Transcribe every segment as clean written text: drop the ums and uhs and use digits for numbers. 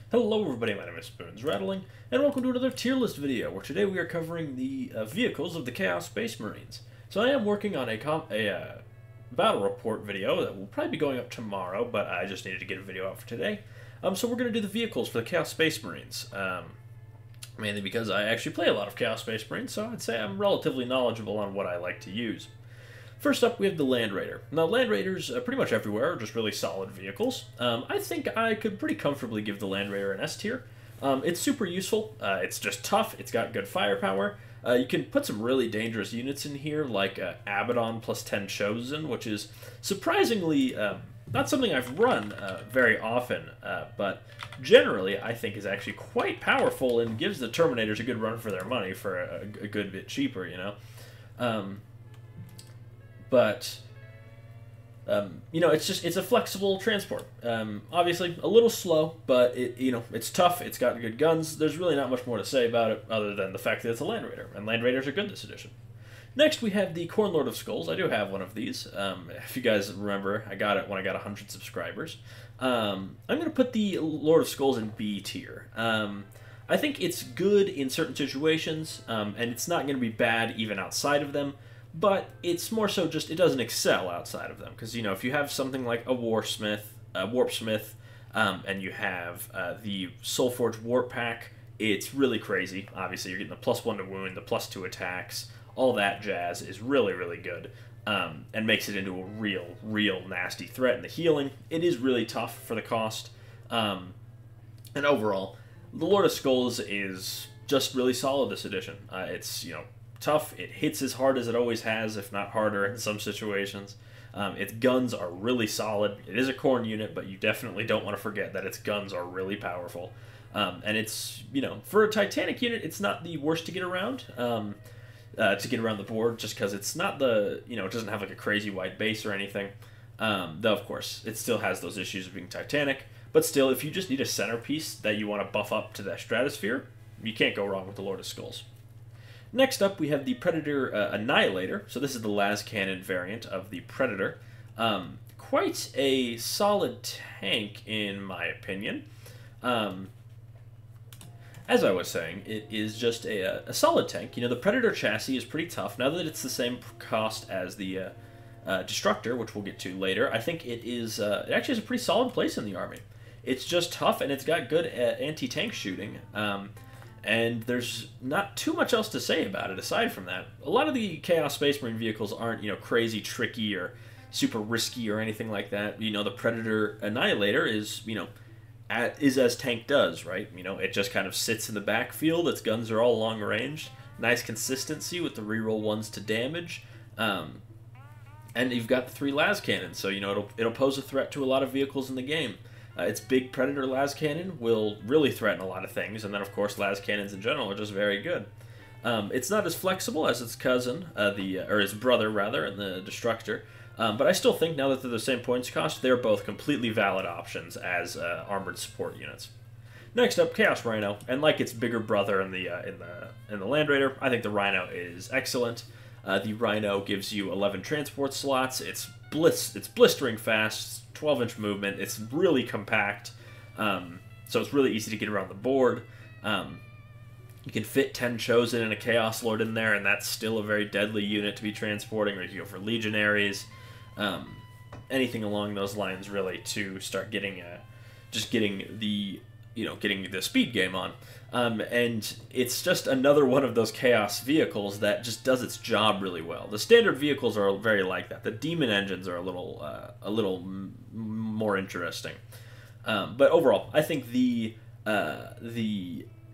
Hello everybody, my name is Spoons Rattling, and welcome to another tier list video, where today we are covering the vehicles of the Chaos Space Marines. So I am working on a battle report video that will probably be going up tomorrow, but I just needed to get a video out for today. So we're going to do the vehicles for the Chaos Space Marines, mainly because I actually play a lot of Chaos Space Marines, so I'd say I'm relatively knowledgeable on what I like to use. First up, we have the Land Raider. Now, Land Raiders, pretty much everywhere, are just really solid vehicles. I think I could pretty comfortably give the Land Raider an S tier. It's super useful. It's just tough. It's got good firepower. You can put some really dangerous units in here, like Abaddon plus 10 Chosen, which is surprisingly not something I've run very often, but generally I think is actually quite powerful and gives the Terminators a good run for their money for a good bit cheaper, you know? It's a flexible transport. Obviously, a little slow, but it's tough. It's got good guns. There's really not much more to say about it other than the fact that it's a Land Raider, and Land Raiders are good this edition. Next, we have the Khorne Lord of Skulls. I do have one of these. If you guys remember, I got it when I got 100 subscribers. I'm going to put the Lord of Skulls in B tier. I think it's good in certain situations, and it's not going to be bad even outside of them. But it's more so just, it doesn't excel outside of them. Because, if you have something like a Warpsmith, and you have the Soulforged Warp Pack, it's really crazy. Obviously, you're getting the +1 to wound, the +2 attacks, all that jazz is really, really good. And makes it into a real nasty threat. And the healing, it is really tough for the cost. And overall, the Lord of Skulls is just really solid this edition. It's, tough. It hits as hard as it always has, if not harder in some situations. Its guns are really solid. It is a Khorne unit, but you definitely don't want to forget that its guns are really powerful. And it's, for a Titanic unit, it's not the worst to get around the board, just because it's not it doesn't have like a crazy wide base or anything. Though, of course, it still has those issues of being Titanic. But still, if you just need a centerpiece that you want to buff up to the stratosphere, you can't go wrong with the Lord of Skulls. Next up, we have the Predator Annihilator. So this is the lascannon variant of the Predator. Quite a solid tank, in my opinion. As I was saying, it is just a solid tank. The Predator chassis is pretty tough. Now that it's the same cost as the Destructor, which we'll get to later, I think it actually has a pretty solid place in the army. It's just tough, and it's got good anti-tank shooting. And there's not too much else to say about it aside from that. A lot of the Chaos Space Marine vehicles aren't, crazy tricky or super risky or anything like that. The Predator Annihilator is, is as tank does, right? It just kind of sits in the backfield. Its guns are all long ranged. Nice consistency with the reroll ones to damage. And you've got the 3 lascannons, so, it'll pose a threat to a lot of vehicles in the game. Its big Predator lascannon will really threaten a lot of things, and then, of course, lascannons in general are just very good. It's not as flexible as its cousin, or its brother, rather, in the Destructor, but I still think, now that they're the same points cost, they're both completely valid options as armored support units. Next up, Chaos Rhino, and like its bigger brother in the Land Raider, I think the Rhino is excellent. The Rhino gives you 11 transport slots. It's blistering fast. 12-inch movement. It's really compact, so it's really easy to get around the board. You can fit 10 Chosen and a Chaos Lord in there, and that's still a very deadly unit to be transporting, or you can go for Legionaries. Anything along those lines, really, to start getting the speed game on. And it's just another one of those Chaos vehicles that just does its job really well. The standard vehicles are very like that. The Demon engines are a little more interesting. But overall, I think the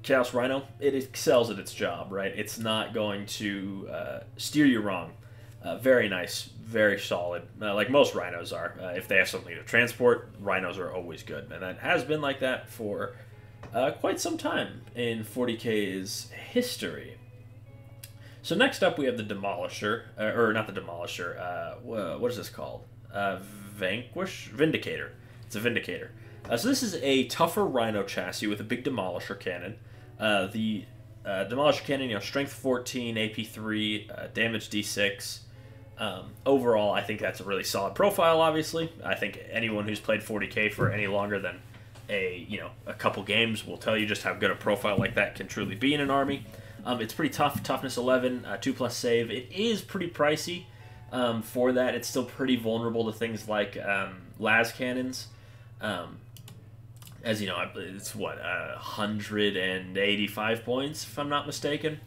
Chaos Rhino, it excels at its job, right? It's not going to steer you wrong. Very nice, very solid, like most Rhinos are. If they have something to transport, Rhinos are always good. And that has been like that for quite some time in 40K's history. So next up we have the Demolisher, or not the Demolisher, what is this called? Vindicator. It's a Vindicator. So this is a tougher Rhino chassis with a big Demolisher cannon. The Demolisher cannon, strength 14, AP 3, damage D6. Overall, I think that's a really solid profile, obviously. I think anyone who's played 40K for any longer than a couple games will tell you just how good a profile like that can truly be in an army. It's pretty tough, toughness 11, 2+ save. It is pretty pricey for that. It's still pretty vulnerable to things like las cannons. As you know, it's 185 points if I'm not mistaken.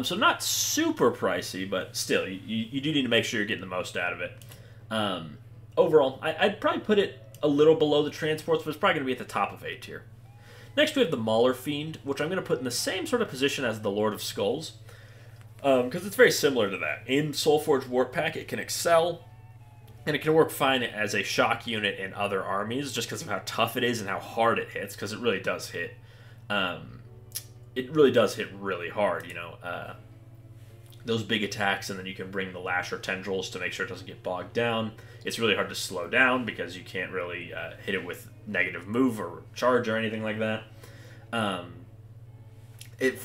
So not super pricey, but still, you do need to make sure you're getting the most out of it. Overall, I'd probably put it a little below the transports, but it's probably going to be at the top of A tier. Next, we have the Mauler Fiend, which I'm going to put in the same sort of position as the Lord of Skulls, because it's very similar to that. In Soulforged Warp Pack, it can excel, and it can work fine as a shock unit in other armies, just because of how tough it is and how hard it hits, because it really does hit. It really does hit really hard, those big attacks, and then you can bring the Lasher Tendrils to make sure it doesn't get bogged down. It's really hard to slow down because you can't really hit it with negative move or charge or anything like that. For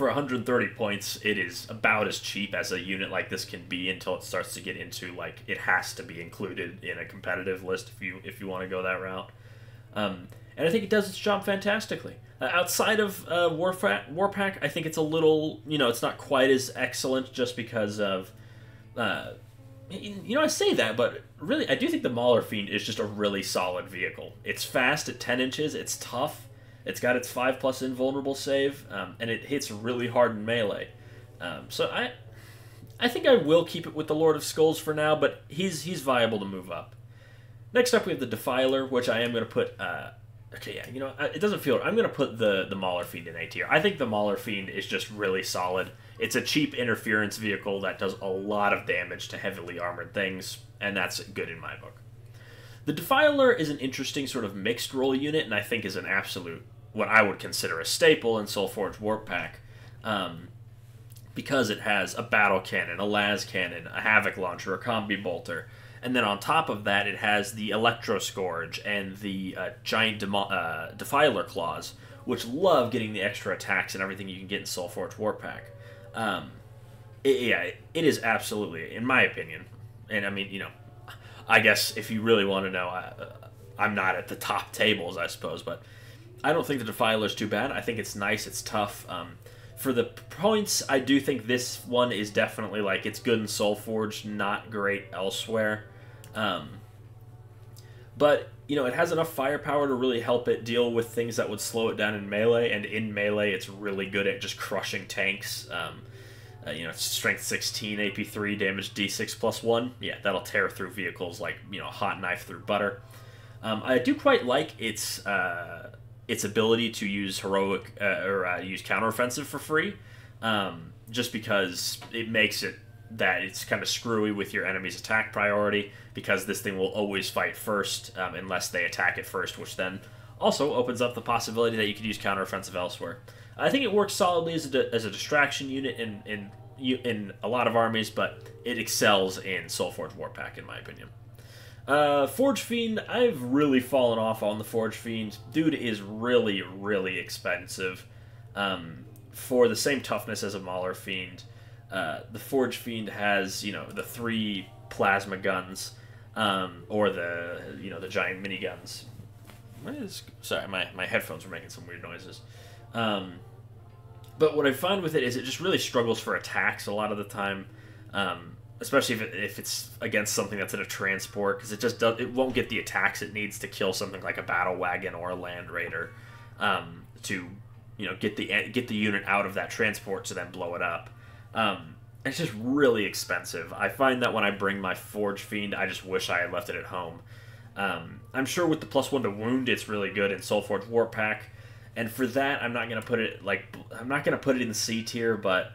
130 points, it is about as cheap as a unit like this can be until it starts to get into, like, it has to be included in a competitive list if you want to go that route. And I think it does its job fantastically. Outside of Warpack, I think it's a little, it's not quite as excellent just because of, I say that, but really, I do think the Mauler Fiend is just a really solid vehicle. It's fast at 10 inches, it's tough, it's got its 5+ invulnerable save, and it hits really hard in melee. So I think I will keep it with the Lord of Skulls for now, but he's viable to move up. Next up, we have the Defiler, which I am going to put... it doesn't feel... I'm going to put the Mauler Fiend in A tier. I think the Mauler Fiend is just really solid. It's a cheap interference vehicle that does a lot of damage to heavily armored things, and that's good in my book. The Defiler is an interesting sort of mixed role unit, and I think is an absolute, what I would consider a staple in Soulforged Warp Pack, because it has a battle cannon, a las cannon, a havoc launcher, a combi bolter, and then on top of that, it has the Electro Scourge and the giant Defiler claws, which love getting the extra attacks and everything you can get in Soulforged Warp Pack. It is absolutely, in my opinion, and I mean, I guess if you really want to know, I'm not at the top tables, I suppose, but I don't think the Defiler is too bad. I think it's nice, it's tough. For the points, I do think this one is definitely, like, it's good in Soulforged, not great elsewhere. But, it has enough firepower to really help it deal with things that would slow it down in melee, and in melee, it's really good at just crushing tanks. Strength 16, AP 3, damage D6 +1. Yeah, that'll tear through vehicles like, hot knife through butter. I do quite like its ability to use heroic use counteroffensive for free, just because it makes it that it's kind of screwy with your enemy's attack priority, because this thing will always fight first unless they attack it first, which then also opens up the possibility that you could use counteroffensive elsewhere. I think it works solidly as a distraction unit in a lot of armies, but it excels in Soulforged Warp Pack, in my opinion. Forge Fiend, I've really fallen off on the Forge Fiend. Dude is really, really expensive. For the same toughness as a Mauler Fiend, the Forge Fiend has, the 3 plasma guns, or the giant miniguns. Sorry, my headphones were making some weird noises. But what I find with it is it just really struggles for attacks a lot of the time, especially if it's against something that's in a transport, because it won't get the attacks it needs to kill something like a battle wagon or a land raider, to get the unit out of that transport to then blow it up. It's just really expensive. I find that when I bring my Forge Fiend, I just wish I had left it at home. I'm sure with the +1 to wound, it's really good in Soulforged Warp Pack. And for that, I'm not gonna put it in C tier, but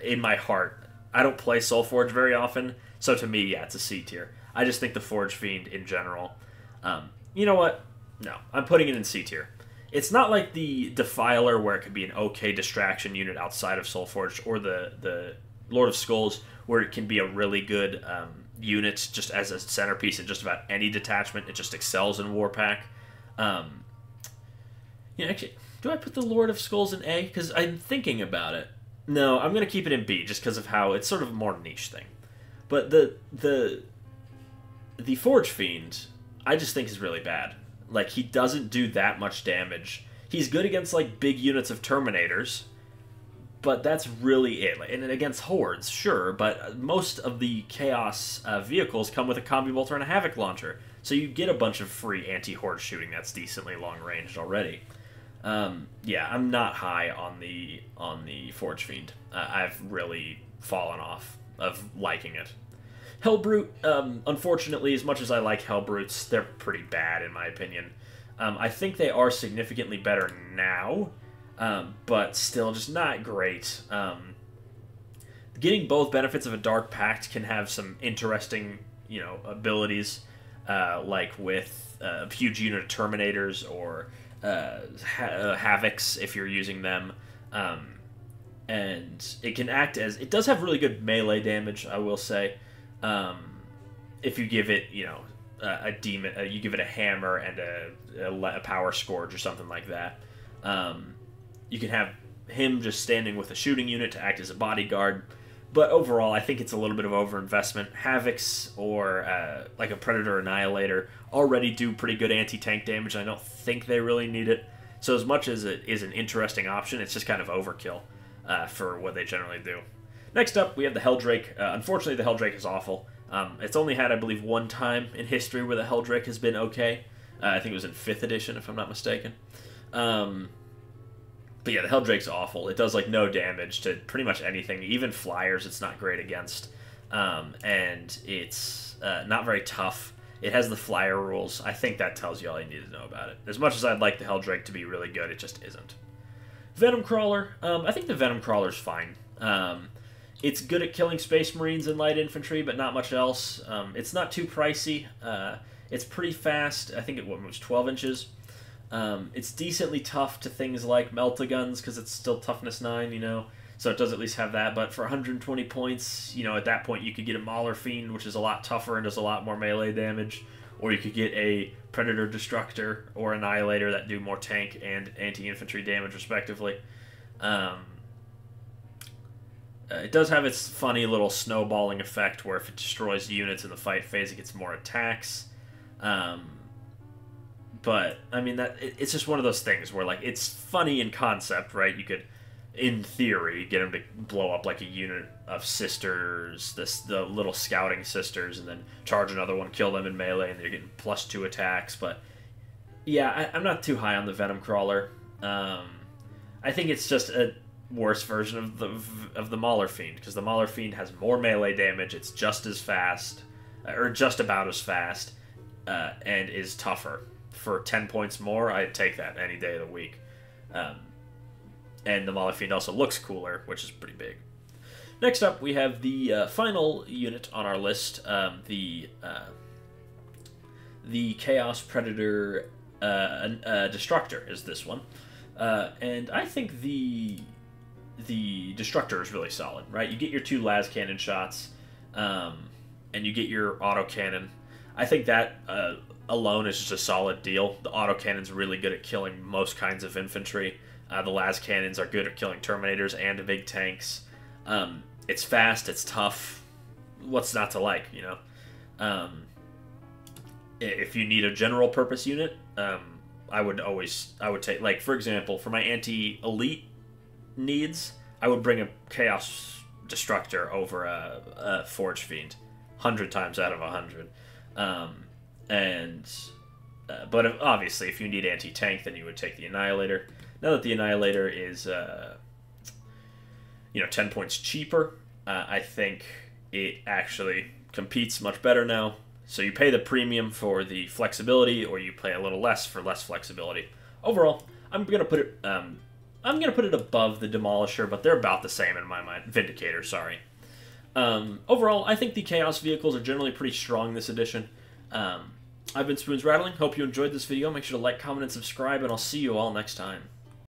in my heart, I don't play Soulforge very often, so to me, yeah, it's a C tier. I just think the Forge Fiend in general. You know what? No, I'm putting it in C tier. It's not like the Defiler, where it could be an okay distraction unit outside of Soulforge, or the Lord of Skulls, where it can be a really good unit just as a centerpiece in just about any detachment. It just excels in Warpack. Actually, do I put the Lord of Skulls in A? Because I'm thinking about it. No, I'm going to keep it in B, just because of how it's sort of a more niche thing. But the Forge Fiend, I just think is really bad. Like, he doesn't do that much damage, He's good against like big units of Terminators, but that's really it. And against hordes, sure, but most of the Chaos vehicles come with a Combi Bolter and a Havoc Launcher, so you get a bunch of free anti-horde shooting that's decently long-ranged already. Yeah, I'm not high on the Forge Fiend. I've really fallen off of liking it. Hellbrute, unfortunately, as much as I like Hellbrutes, they're pretty bad in my opinion. I think they are significantly better now, but still just not great. Getting both benefits of a Dark Pact can have some interesting, abilities, like with a huge unit of Terminators or Havocs if you're using them. And it can act as... It does have really good melee damage, I will say. If you give it, a demon, you give it a hammer and a power scourge or something like that. You can have him just standing with a shooting unit to act as a bodyguard, but overall I think it's a little bit of overinvestment. Havocs or like a Predator Annihilator already do pretty good anti-tank damage, and I don't think they really need it. So as much as it is an interesting option, it's just kind of overkill for what they generally do. Next up, we have the Helldrake. Unfortunately, the Helldrake is awful. It's only had, I believe, one time in history where the Helldrake has been okay. I think it was in 5th edition, if I'm not mistaken. But yeah, the Helldrake's awful. It does, like, no damage to pretty much anything. Even flyers it's not great against. And it's not very tough. It has the flyer rules. I think that tells you all you need to know about it. As much as I'd like the Helldrake to be really good, it just isn't. Venom Crawler. I think the Venom Crawler's fine. It's good at killing Space Marines and light infantry, but not much else. It's not too pricey. It's pretty fast. I think it moves 12 inches. It's decently tough to things like Meltaguns, because it's still toughness 9, so it does at least have that. But for 120 points, at that point you could get a Mauler Fiend, which is a lot tougher and does a lot more melee damage. Or you could get a Predator Destructor or Annihilator that do more tank and anti-infantry damage, respectively. It does have its funny little snowballing effect where if it destroys units in the fight phase, it gets more attacks. But, I mean, it's just one of those things where, like, it's funny in concept, right? You could, in theory, get them to blow up, like, a unit of sisters, the little scouting sisters, and then charge another one, kill them in melee, and they're getting +2 attacks. But, yeah, I'm not too high on the Venom Crawler. I think it's just a worse version of the Mauler Fiend, because the Mauler Fiend has more melee damage, it's just as fast, or just about as fast, and is tougher. For 10 points more, I'd take that any day of the week. And the Mauler Fiend also looks cooler, which is pretty big. Next up, we have the final unit on our list, the Chaos Predator Destructor is this one. And I think the Destructor is really solid, right? You get your 2 las cannon shots, and you get your autocannon. I think that alone is just a solid deal. The autocannon's really good at killing most kinds of infantry. The las cannons are good at killing Terminators and big tanks. It's fast, it's tough. What's not to like, If you need a general purpose unit, I would take, like, for example, for my anti-elite needs, I would bring a Chaos Destructor over a Forge Fiend 100 times out of 100. But obviously, if you need anti-tank, then you would take the Annihilator. Now that the Annihilator is, 10 points cheaper, I think it actually competes much better now. So you pay the premium for the flexibility, or you pay a little less for less flexibility. Overall, I'm gonna put it above the Demolisher, but they're about the same in my mind. Vindicator, sorry. Overall, I think the Chaos vehicles are generally pretty strong this edition. I've been Spoons Rattling. Hope you enjoyed this video. Make sure to like, comment, and subscribe, and I'll see you all next time.